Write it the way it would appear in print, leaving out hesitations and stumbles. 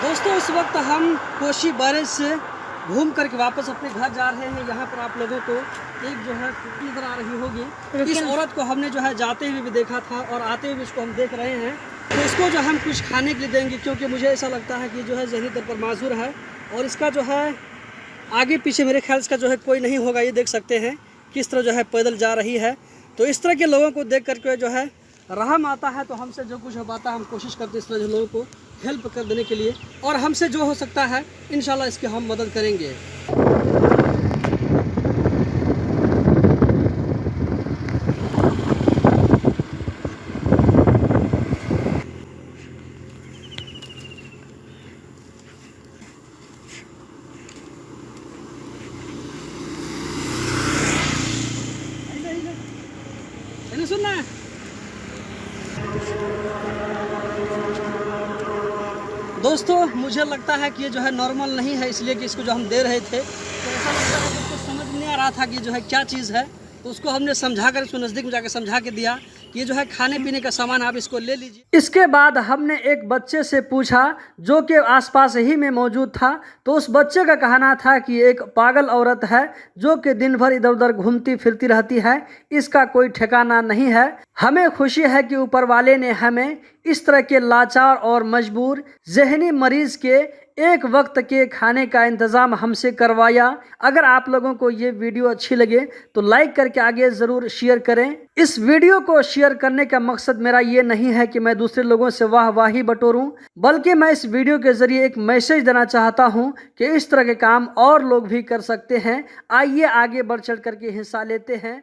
दोस्तों इस वक्त हम कोशी बैरेज से घूम करके वापस अपने घर जा रहे हैं। यहाँ पर आप लोगों को एक जो है नजर आ रही होगी। इस औरत को हमने जो है जाते हुए भी देखा था और आते हुए भी इसको हम देख रहे हैं। तो इसको जो हम कुछ खाने के लिए देंगे, क्योंकि मुझे ऐसा लगता है कि जो है ज़हनी तौर पर माजूर है और इसका जो है आगे पीछे मेरे ख्याल से जो है कोई नहीं होगा। ये देख सकते हैं किस तरह जो है पैदल जा रही है। तो इस तरह के लोगों को देख करके जो है रहम आता है। तो हमसे जो कुछ हो पाता है हम कोशिश करते हैं इस तरह के लोगों को हेल्प कर देने के लिए, और हमसे जो हो सकता है इंशाल्लाह इसकी हम मदद करेंगे। सुनना है दोस्तों, मुझे लगता है कि ये जो है नॉर्मल नहीं है, इसलिए कि इसको जो हम दे रहे थे तो ऐसा लगता है कि उसको समझ नहीं आ रहा था कि जो है क्या चीज़ है। तो उसको हमने समझा कर इसको नज़दीक में जाकर समझा के दिया कि ये जो है खाने पीने का सामान, आप इसको ले लीजिए। इसके बाद हमने एक बच्चे से पूछा जो कि आसपास ही में मौजूद था। तो उस बच्चे का कहना था कि एक पागल औरत है जो कि दिन भर इधर उधर घूमती फिरती रहती है, इसका कोई ठिकाना नहीं है। हमें खुशी है कि ऊपर वाले ने हमें इस तरह के लाचार और मजबूर ज़हनी मरीज के एक वक्त के खाने का इंतज़ाम हमसे करवाया। अगर आप लोगों को ये वीडियो अच्छी लगे तो लाइक करके आगे ज़रूर शेयर करें। इस वीडियो को शेयर करने का मकसद मेरा ये नहीं है कि मैं दूसरे लोगों से वाहवाही बटोरूं, बल्कि मैं इस वीडियो के ज़रिए एक मैसेज देना चाहता हूं कि इस तरह के काम और लोग भी कर सकते हैं। आइए आगे बढ़ चढ़ करके हिस्सा लेते हैं।